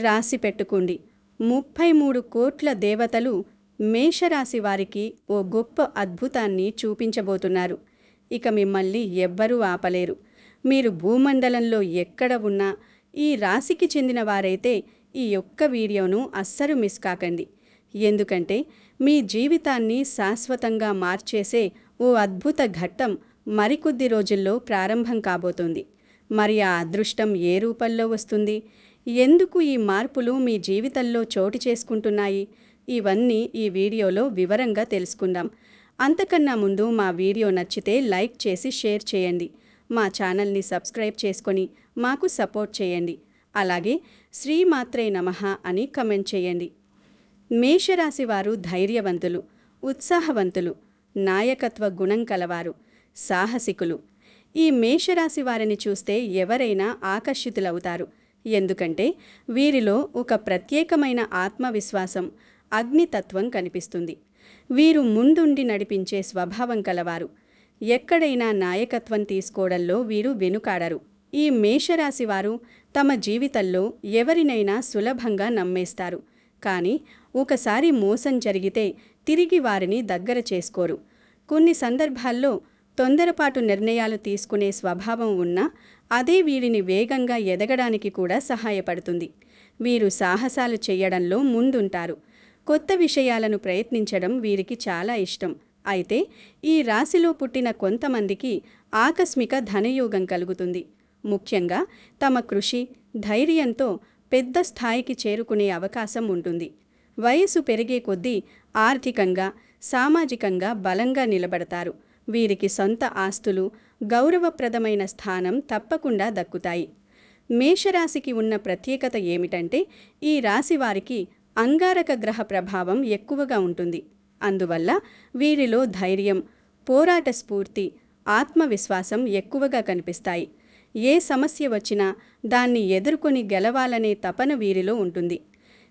రాసి పెట్టుకోండి. 33 కోట్ల దేవతలు మేషరాశి వారికి ఓ గొప్ప అద్భుతాన్ని చూపించబోతున్నారు. ఇక మిమ్మల్ని ఎవ్వరూ ఆపలేరు. మీరు భూమండలంలో ఎక్కడ ఉన్నా ఈ రాశికి చెందిన వారైతే ఈ ఒక్క వీడియోను అస్సలు మిస్ కాకండి. ఎందుకంటే మీ జీవితాన్ని శాశ్వతంగా మార్చేసే ఓ అద్భుత ఘట్టం మరికొద్ది రోజుల్లో ప్రారంభం కాబోతోంది. మరి ఆ అదృష్టం ఏ రూపంలో వస్తుంది? ఎందుకు ఈ మార్పులు మీ జీవితంలో చోటు చేసుకుంటున్నాయి? ఇవన్నీ ఈ వీడియోలో వివరంగా తెలుసుకుందాం. అంతకన్నా ముందు మా వీడియో నచ్చితే లైక్ చేసి షేర్ చేయండి. మా ఛానల్ని సబ్స్క్రైబ్ చేసుకొని మాకు సపోర్ట్ చేయండి. అలాగే శ్రీమాత్రే నమః అని కమెంట్ చేయండి. మేషరాశి వారు ధైర్యవంతులు, ఉత్సాహవంతులు, నాయకత్వ గుణం కలవారు, సాహసికులు. ఈ మేషరాశి వారిని చూస్తే ఎవరైనా ఆకర్షితులవుతారు. ఎందుకంటే వీరిలో ఒక ప్రత్యేకమైన ఆత్మవిశ్వాసం, అగ్నితత్వం కనిపిస్తుంది. వీరు ముందుండి నడిపించే స్వభావం కలవారు. ఎక్కడైనా నాయకత్వం తీసుకోవడంలో వీరు వెనుకాడరు. ఈ మేషరాశి వారు తమ జీవితంలో ఎవరినైనా సులభంగా నమ్మేస్తారు. కానీ ఒకసారి మోసం జరిగితే తిరిగి వారిని దగ్గర చేసుకోరు. కొన్ని సందర్భాల్లో తొందరపాటు నిర్ణయాలు తీసుకునే స్వభావం ఉన్నా అదే వీరిని వేగంగా ఎదగడానికి కూడా సహాయపడుతుంది. వీరు సాహసాలు చేయడంలో ముందుంటారు. కొత్త విషయాలను ప్రయత్నించడం వీరికి చాలా ఇష్టం. అయితే ఈ రాశిలో పుట్టిన కొంతమందికి ఆకస్మిక ధనయోగం కలుగుతుంది. ముఖ్యంగా తమ కృషి, ధైర్యంతో పెద్ద స్థాయికి చేరుకునే అవకాశం ఉంటుంది. వయసు పెరిగే కొద్దీ ఆర్థికంగా, సామాజికంగా బలంగా నిలబడతారు. వీరికి సొంత ఆస్తులు, గౌరవప్రదమైన స్థానం తప్పకుండా దక్కుతాయి. మేషరాశికి ఉన్న ప్రత్యేకత ఏమిటంటే ఈ రాశి వారికి అంగారక గ్రహ ప్రభావం ఎక్కువగా ఉంటుంది. అందువల్ల వీరిలో ధైర్యం, పోరాట స్ఫూర్తి, ఆత్మవిశ్వాసం ఎక్కువగా కనిపిస్తాయి. ఏ సమస్య వచ్చినా దాన్ని ఎదుర్కొని గెలవాలనే తపన వీరిలో ఉంటుంది.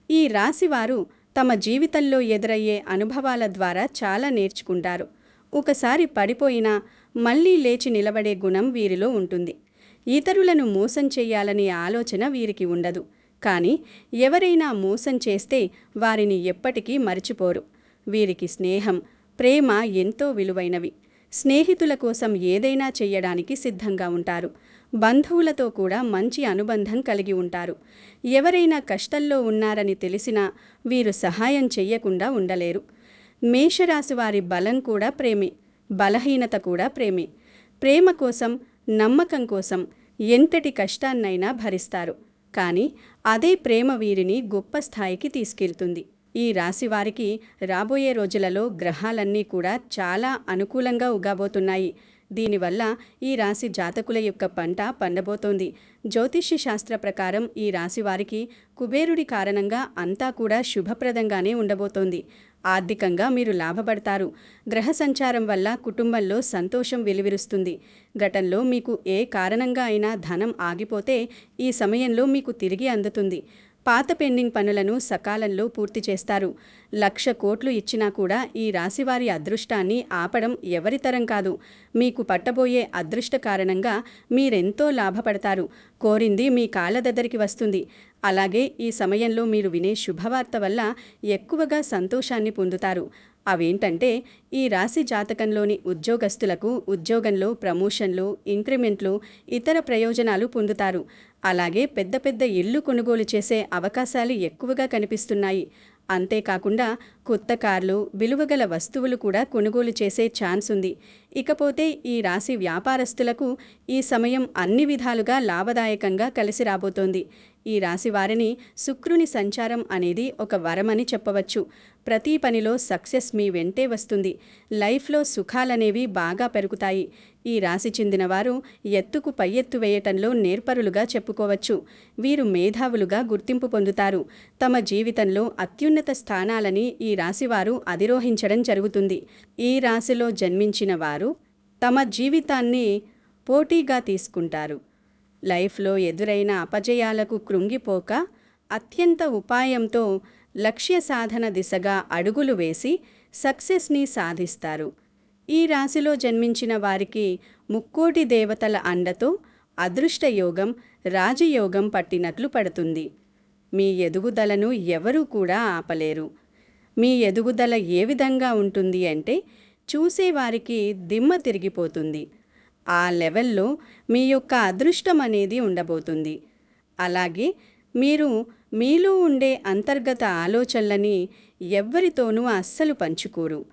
ఈ రాశివారు తమ జీవితంలో ఎదురయ్యే అనుభవాల ద్వారా చాలా నేర్చుకుంటారు. ఒకసారి పడిపోయినా మళ్ళీ లేచి నిలబడే గుణం వీరిలో ఉంటుంది. ఇతరులను మోసం చేయాలనే ఆలోచన వీరికి ఉండదు. కానీ ఎవరైనా మోసం చేస్తే వారిని ఎప్పటికీ మరిచిపోరు. వీరికి స్నేహం, ప్రేమ ఎంతో విలువైనవి. స్నేహితుల కోసం ఏదైనా చెయ్యడానికి సిద్ధంగా ఉంటారు. బంధువులతో కూడా మంచి అనుబంధం కలిగి ఉంటారు. ఎవరైనా కష్టంలో ఉన్నారని తెలిసినా వీరు సహాయం చెయ్యకుండా ఉండలేరు. మేషరాశి వారి బలం కూడా ప్రేమే, బలహీనత కూడా ప్రేమే. ప్రేమ కోసం, నమ్మకం కోసం ఎంతటి కష్టాన్నైనా భరిస్తారు. కానీ అదే ప్రేమ వీరిని గొప్ప స్థాయికి తీసుకెళ్తుంది. ఈ రాశివారికి రాబోయే రోజులలో గ్రహాలన్నీ కూడా చాలా అనుకూలంగా ఉగాబోతున్నాయి. దీనివల్ల ఈ రాశి జాతకుల యొక్క పంట పండబోతోంది. జ్యోతిష్య శాస్త్ర ప్రకారం ఈ రాశివారికి కుబేరుడి కారణంగా అంతా కూడా శుభప్రదంగానే ఉండబోతోంది. ఆర్థికంగా మీరు లాభపడతారు. గ్రహ సంచారం వల్ల కుటుంబంలో సంతోషం వెలువరుస్తుంది. గతంలో మీకు ఏ కారణంగా అయినా ధనం ఆగిపోతే ఈ సమయంలో మీకు తిరిగి అందుతుంది. పాత పెండింగ్ పనులను సకాలంలో పూర్తి చేస్తారు. 1,00,000 కోట్లు ఇచ్చినా కూడా ఈ రాశివారి అదృష్టాన్ని ఆపడం ఎవరితరం కాదు. మీకు పట్టబోయే అదృష్ట కారణంగా మీరెంతో లాభపడతారు. కోరింది మీ కాళ్ళ దగ్గరికి వస్తుంది. అలాగే ఈ సమయంలో మీరు వినే శుభవార్త వల్ల ఎక్కువగా సంతోషాన్ని పొందుతారు. అవేంటంటే ఈ రాశి జాతకంలోని ఉద్యోగస్తులకు ఉద్యోగంలో ప్రమోషన్లు, ఇంక్రిమెంట్లు, ఇతర ప్రయోజనాలు పొందుతారు. అలాగే పెద్ద పెద్ద ఇళ్ళు కొనుగోలు చేసే అవకాశాలు ఎక్కువగా కనిపిస్తున్నాయి. అంతేకాకుండా కొత్త కార్లు, విలువగల వస్తువులు కూడా కొనుగోలు చేసే ఛాన్స్ ఉంది. ఇకపోతే ఈ రాశి వ్యాపారస్తులకు ఈ సమయం అన్ని విధాలుగా లాభదాయకంగా కలిసి రాబోతోంది. ఈ రాశి వారిని శుక్రుని సంచారం అనేది ఒక వరమని చెప్పవచ్చు. ప్రతి పనిలో సక్సెస్ మీ వెంటే వస్తుంది. లైఫ్లో సుఖాలనేవి బాగా పెరుగుతాయి. ఈ రాశి చెందిన వారు ఎత్తుకు పై ఎత్తు వేయటంలో నేర్పరులుగా చెప్పుకోవచ్చు. వీరు మేధావులుగా గుర్తింపు పొందుతారు. తమ జీవితంలో అత్యున్నత స్థానాలని ఈ రాశివారు అధిరోహించడం జరుగుతుంది. ఈ రాశిలో జన్మించిన వారు తమ జీవితాన్ని పోటీగా తీసుకుంటారు. లైఫ్లో ఎదురైన అపజయాలకు కృంగిపోక అత్యంత ఉపాయంతో లక్ష్య సాధన దిశగా అడుగులు వేసి సక్సెస్ని సాధిస్తారు. ఈ రాశిలో జన్మించిన వారికి ముక్కోటి దేవతల అండతో అదృష్టయోగం, రాజయోగం పట్టినట్లు పడుతుంది. మీ ఎదుగుదలను ఎవరూ కూడా ఆపలేరు. మీ ఎదుగుదల ఏ విధంగా ఉంటుంది అంటే చూసేవారికి దిమ్మ తిరిగిపోతుంది. ఆ లెవెల్లో మీ యొక్క అదృష్టం అనేది ఉండబోతుంది. అలాగే మీరు మీలో ఉండే అంతర్గత ఆలోచనలని ఎవ్వరితోనూ అస్సలు పంచుకోరు.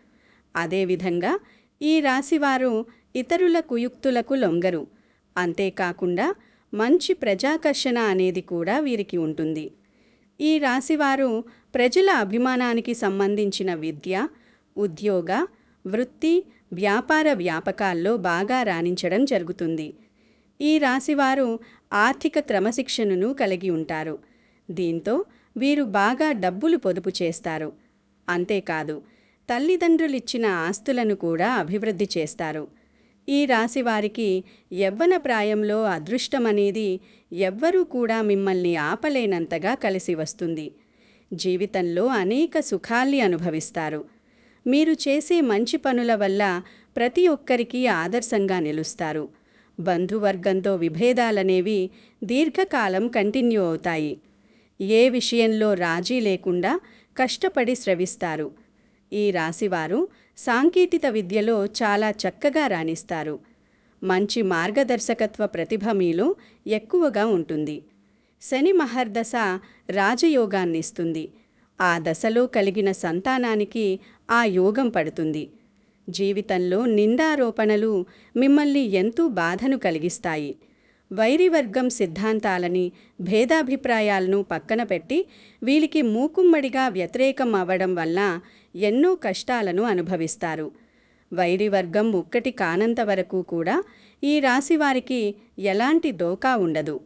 అదేవిధంగా ఈ రాశివారు ఇతరుల కుయుక్తులకు లొంగరు. అంతేకాకుండా మంచి ప్రజాకర్షణ అనేది కూడా వీరికి ఉంటుంది. ఈ రాశివారు ప్రజల అభిమానానికి సంబంధించిన విద్య, ఉద్యోగ, వృత్తి, వ్యాపార వ్యాపకాల్లో బాగా రాణించడం జరుగుతుంది. ఈ రాశివారు ఆర్థిక క్రమశిక్షణను కలిగి ఉంటారు. దీంతో వీరు బాగా డబ్బులు పొదుపు చేస్తారు. అంతేకాదు తల్లిదండ్రులిచ్చిన ఆస్తులను కూడా అభివృద్ధి చేస్తారు. ఈ రాశివారికి యవ్వన ప్రాయంలో అదృష్టమనేది ఎవ్వరూ కూడా మిమ్మల్ని ఆపలేనంతగా కలిసి వస్తుంది. జీవితంలో అనేక సుఖాల్ని అనుభవిస్తారు. మీరు చేసే మంచి పనుల వల్ల ప్రతి ఒక్కరికి ఆదర్శంగా నిలుస్తారు. బంధువర్గంతో విభేదాలనేవి దీర్ఘకాలం కంటిన్యూ అవుతాయి. ఏ విషయంలో రాజీ లేకుండా కష్టపడి శ్రవిస్తారు. ఈ రాశివారు సాంకేతిక విద్యలో చాలా చక్కగా రాణిస్తారు. మంచి మార్గదర్శకత్వ ప్రతిభ మీలో ఎక్కువగా ఉంటుంది. శని మహర్దశ రాజయోగాన్నిస్తుంది. ఆ దశలో కలిగిన సంతానానికి ఆ యోగం పడుతుంది. జీవితంలో నిందారోపణలు మిమ్మల్ని ఎంతో బాధను కలిగిస్తాయి. వైరివర్గం సిద్ధాంతాలని, భేదాభిప్రాయాలను పక్కన పెట్టి వీరికి మూకుమ్మడిగా వ్యతిరేకం అవ్వడం వల్ల ఎన్నో కష్టాలను అనుభవిస్తారు. వైరివర్గం ఒక్కటి కానంత వరకు కూడా ఈ రాశివారికి ఎలాంటి డోకా ఉండదు.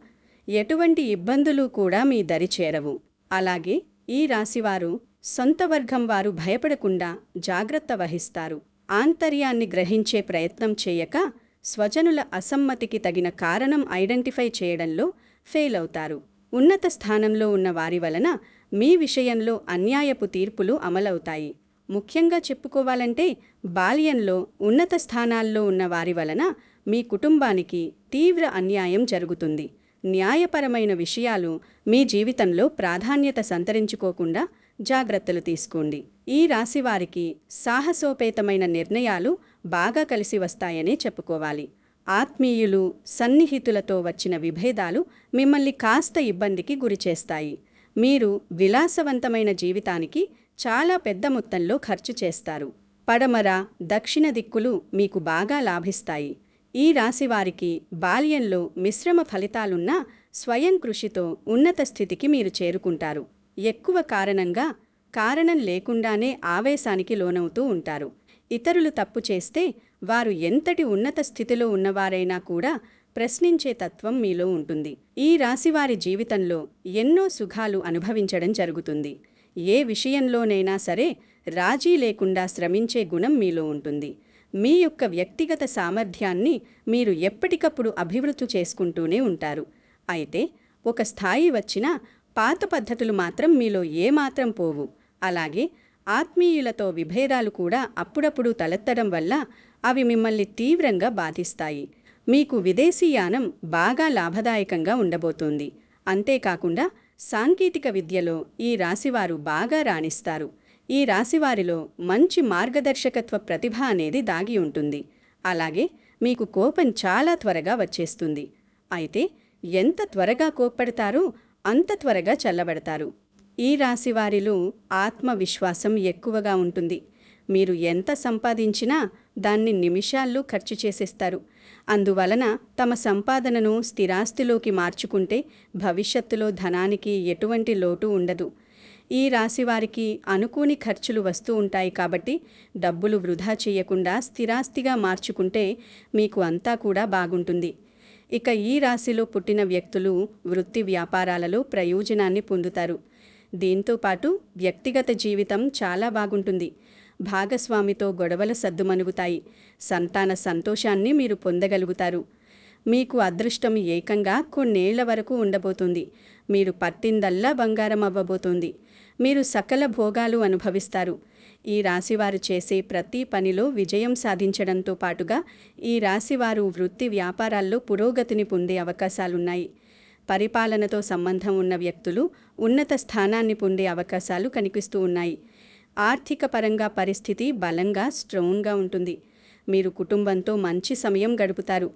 ఎటువంటి ఇబ్బందులు కూడా మీ దరి చేరవు. అలాగే ఈ రాశివారు సొంత వర్గం వారు భయపడకుండా జాగ్రత్త వహిస్తారు. ఆంతర్యాన్ని గ్రహించే ప్రయత్నం చేయక స్వజనుల అసమ్మతికి తగిన కారణం ఐడెంటిఫై చేయడంలో ఫెయిల్ అవుతారు. ఉన్నత స్థానంలో ఉన్న వారి వలన మీ విషయంలో అన్యాయపు తీర్పులు అమలవుతాయి. ముఖ్యంగా చెప్పుకోవాలంటే బాల్యంలో ఉన్నత స్థానాల్లో ఉన్న వారి వలన మీ కుటుంబానికి తీవ్ర అన్యాయం జరుగుతుంది. న్యాయపరమైన విషయాలు మీ జీవితంలో ప్రాధాన్యత సంతరించుకోకుండా జాగ్రత్తలు తీసుకోండి. ఈ రాశివారికి సాహసోపేతమైన నిర్ణయాలు బాగా కలిసి వస్తాయనే చెప్పుకోవాలి. ఆత్మీయులు, సన్నిహితులతో వచ్చిన విభేదాలు మిమ్మల్ని కాస్త ఇబ్బందికి గురిచేస్తాయి. మీరు విలాసవంతమైన జీవితానికి చాలా పెద్ద మొత్తంలో ఖర్చు చేస్తారు. పడమర, దక్షిణ దిక్కులు మీకు బాగా లాభిస్తాయి. ఈ రాశివారికి బాల్యంలో మిశ్రమ ఫలితాలున్నా స్వయం కృషితో ఉన్నత స్థితికి మీరు చేరుకుంటారు. ఎక్కువ కారణం లేకుండానే ఆవేశానికి లోనవుతూ ఉంటారు. ఇతరులు తప్పు చేస్తే వారు ఎంతటి ఉన్నత స్థితిలో ఉన్నవారైనా కూడా ప్రశ్నించే తత్వం మీలో ఉంటుంది. ఈ రాశివారి జీవితంలో ఎన్నో సుఖాలు అనుభవించడం జరుగుతుంది. ఏ విషయంలోనైనా సరే రాజీ లేకుండా శ్రమించే గుణం మీలో ఉంటుంది. మీ యొక్క వ్యక్తిగత సామర్థ్యాన్ని మీరు ఎప్పటికప్పుడు అభివృద్ధి చేసుకుంటూనే ఉంటారు. అయితే ఒక స్థాయి వచ్చినా పాత పద్ధతులు మాత్రం మీలో ఏమాత్రం పోవు. అలాగే ఆత్మీయులతో విభేదాలు కూడా అప్పుడప్పుడు తలెత్తడం వల్ల అవి మిమ్మల్ని తీవ్రంగా బాధిస్తాయి. మీకు విదేశీయానం బాగా లాభదాయకంగా ఉండబోతోంది. అంతేకాకుండా సాంకేతిక విద్యలో ఈ రాశివారు బాగా రాణిస్తారు. ఈ రాశివారిలో మంచి మార్గదర్శకత్వ ప్రతిభ అనేది దాగి ఉంటుంది. అలాగే మీకు కోపం చాలా త్వరగా వచ్చేస్తుంది. అయితే ఎంత త్వరగా కోప్పడతారో అంత త్వరగా చల్లబడతారు. ఈ రాశివారిలో ఆత్మవిశ్వాసం ఎక్కువగా ఉంటుంది. మీరు ఎంత సంపాదించినా దాన్ని నిమిషాల్లో ఖర్చు చేసేస్తారు. అందువలన తమ సంపాదనను స్థిరాస్తిలోకి మార్చుకుంటే భవిష్యత్తులో ధనానికి ఎటువంటి లోటు ఉండదు. ఈ రాశివారికి అనుకోని ఖర్చులు వస్తూ ఉంటాయి కాబట్టి డబ్బులు వృధా చేయకుండా స్థిరాస్తిగా మార్చుకుంటే మీకు అంతా కూడా బాగుంటుంది. ఇక ఈ రాశిలో పుట్టిన వ్యక్తులు వృత్తి వ్యాపారాలలో ప్రయోజనాన్ని పొందుతారు. దీంతోపాటు వ్యక్తిగత జీవితం చాలా బాగుంటుంది. భాగస్వామితో గొడవలు సద్దుమణుగుతాయి. సంతాన సంతోషాన్ని మీరు పొందగలుగుతారు. మీకు అదృష్టం ఏకంగా కొన్నేళ్ల వరకు ఉండబోతుంది. మీరు పట్టిందల్లా బంగారం అవ్వబోతోంది. మీరు సకల భోగాలు అనుభవిస్తారు. ఈ రాశివారు చేసే ప్రతి పనిలో విజయం సాధించడంతో పాటుగా ఈ రాశివారు వృత్తి వ్యాపారాల్లో పురోగతిని పొందే అవకాశాలున్నాయి. పరిపాలనతో సంబంధం ఉన్న వ్యక్తులు ఉన్నత స్థానాన్ని పొందే అవకాశాలు కనిపిస్తూ ఉన్నాయి. ఆర్థిక పరంగా పరిస్థితి బలంగా స్ట్రాంగ్గా ఉంటుంది. మీరు కుటుంబంతో మంచి సమయం గడుపుతారు.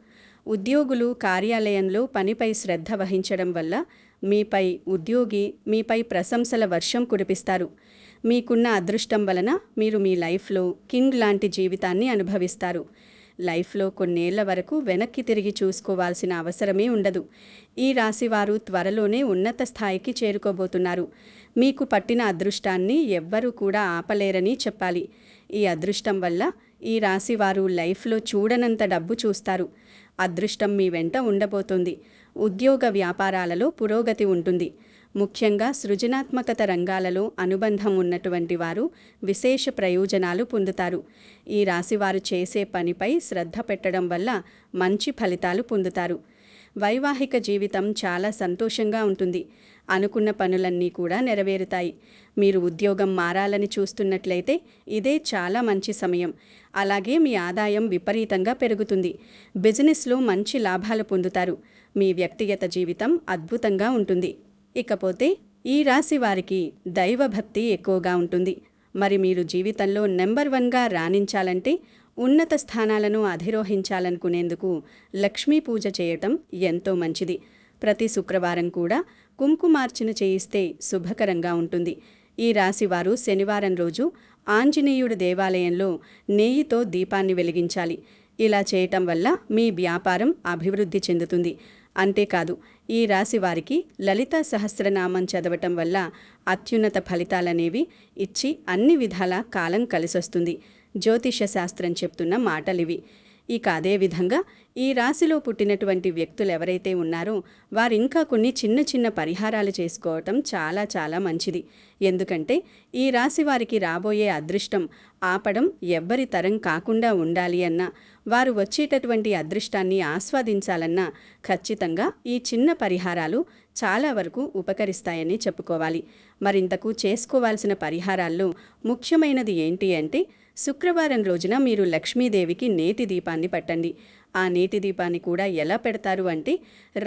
ఉద్యోగులు కార్యాలయంలో పనిపై శ్రద్ధ వహించడం వల్ల మీపై ప్రశంసల వర్షం కురిపిస్తారు. మీకున్న అదృష్టం వలన మీరు మీ లైఫ్లో కింగ్ లాంటి జీవితాన్ని అనుభవిస్తారు. లైఫ్లో కొన్నేళ్ల వరకు వెనక్కి తిరిగి చూసుకోవాల్సిన అవసరమే ఉండదు. ఈ రాశివారు త్వరలోనే ఉన్నత స్థాయికి చేరుకోబోతున్నారు. మీకు పట్టిన అదృష్టాన్ని ఎవ్వరూ కూడా ఆపలేరని చెప్పాలి. ఈ అదృష్టం వల్ల ఈ రాశివారు లైఫ్లో చూడనంత డబ్బు చూస్తారు. అదృష్టం మీ వెంట ఉండబోతోంది. ఉద్యోగ వ్యాపారాలలో పురోగతి ఉంటుంది. ముఖ్యంగా సృజనాత్మకత రంగాలలో అనుబంధం ఉన్నటువంటి వారు విశేష ప్రయోజనాలు పొందుతారు. ఈ రాశివారు చేసే పనిపై శ్రద్ధ పెట్టడం వల్ల మంచి ఫలితాలు పొందుతారు. వైవాహిక జీవితం చాలా సంతోషంగా ఉంటుంది. అనుకున్న పనులన్నీ కూడా నెరవేరుతాయి. మీరు ఉద్యోగం మారాలని చూస్తున్నట్లయితే ఇదే చాలా మంచి సమయం. అలాగే మీ ఆదాయం విపరీతంగా పెరుగుతుంది. బిజినెస్లో మంచి లాభాలు పొందుతారు. మీ వ్యక్తిగత జీవితం అద్భుతంగా ఉంటుంది. ఇకపోతే ఈ రాశి వారికి దైవభక్తి ఎక్కువగా ఉంటుంది. మరి మీరు జీవితంలో నెంబర్ 1గా రాణించాలంటే, ఉన్నత స్థానాలను అధిరోహించాలనుకునేందుకు లక్ష్మీ పూజ చేయటం ఎంతో మంచిది. ప్రతి శుక్రవారం కూడా కుంకుమార్చన చేయిస్తే శుభకరంగా ఉంటుంది. ఈ రాశివారు శనివారం రోజు ఆంజనేయుడి దేవాలయంలో నెయ్యితో దీపాన్ని వెలిగించాలి. ఇలా చేయటం వల్ల మీ వ్యాపారం అభివృద్ధి చెందుతుంది. అంతేకాదు, ఈ రాశి వారికి లలితా సహస్రనామం చదవటం వల్ల అత్యున్నత ఫలితాలనేవి ఇచ్చి అన్ని విధాల కాలం కలిసొస్తుంది. జ్యోతిష శాస్త్రం చెప్తున్న మాటలివి. ఇక అదేవిధంగా ఈ రాశిలో పుట్టినటువంటి వ్యక్తులు ఎవరైతే ఉన్నారో వారింకా కొన్ని చిన్న చిన్న పరిహారాలు చేసుకోవటం చాలా చాలా మంచిది. ఎందుకంటే ఈ రాశి వారికి రాబోయే అదృష్టం ఆపడం ఎవ్వరి తరం కాకుండా ఉండాలి అన్నా, వారు వచ్చేటటువంటి అదృష్టాన్ని ఆస్వాదించాలన్నా ఖచ్చితంగా ఈ చిన్న పరిహారాలు చాలా వరకు ఉపకరిస్తాయని చెప్పుకోవాలి. మరింతకు చేసుకోవాల్సిన పరిహారాల్లో ముఖ్యమైనది ఏంటి అంటే, శుక్రవారం రోజున మీరు లక్ష్మీదేవికి నేతి దీపాన్ని పట్టండి. ఆ నేతి దీపాన్ని కూడా ఎలా పెడతారు అంటే,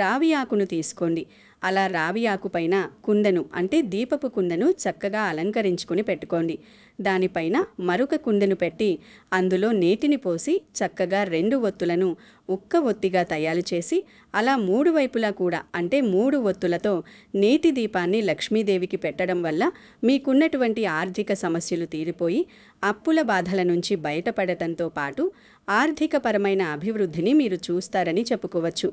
రావి ఆకును తీసుకోండి. అలా రావి ఆకు పైన కుందను అంటే దీపపు కుందను చక్కగా అలంకరించుకుని పెట్టుకోండి. దానిపైన మరొక కుందను పెట్టి అందులో నేతిని పోసి చక్కగా 2 ఒత్తులను ఒక్క ఒత్తిగా తయారు చేసి అలా 3 వైపులా కూడా అంటే 3 ఒత్తులతో నేతి దీపాన్ని లక్ష్మీదేవికి పెట్టడం వల్ల మీకున్నటువంటి ఆర్థిక సమస్యలు తీరిపోయి అప్పుల బాధల నుంచి బయటపడటంతో పాటు ఆర్థికపరమైన అభివృద్ధిని మీరు చూస్తారని చెప్పుకోవచ్చు.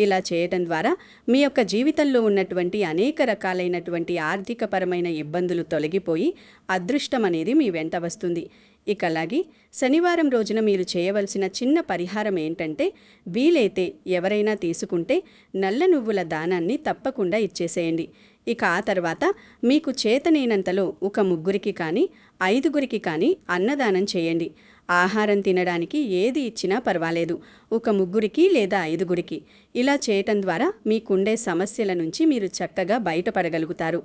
ఇలా చేయటం ద్వారా మీ యొక్క జీవితంలో ఉన్నటువంటి అనేక రకాలైనటువంటి ఆర్థికపరమైన ఇబ్బందులు తొలగిపోయి అదృష్టం అనేది మీ వెంట వస్తుంది. ఇక అలాగే శనివారం రోజున మీరు చేయవలసిన చిన్న పరిహారం ఏంటంటే, వీలైతే ఎవరైనా తీసుకుంటే నల్ల నువ్వుల దానాన్ని తప్పకుండా ఇచ్చేసేయండి. ఇక ఆ తర్వాత మీకు చేతనైనంతలో ఒక 3 కానీ 5 కానీ అన్నదానం చేయండి. ఆహారం తినడానికి ఏది ఇచ్చినా పర్వాలేదు. ఒక 3 లేదా 5 ఇలా చేయటం ద్వారా మీకుండే సమస్యల నుంచి మీరు చక్కగా బయటపడగలుగుతారు.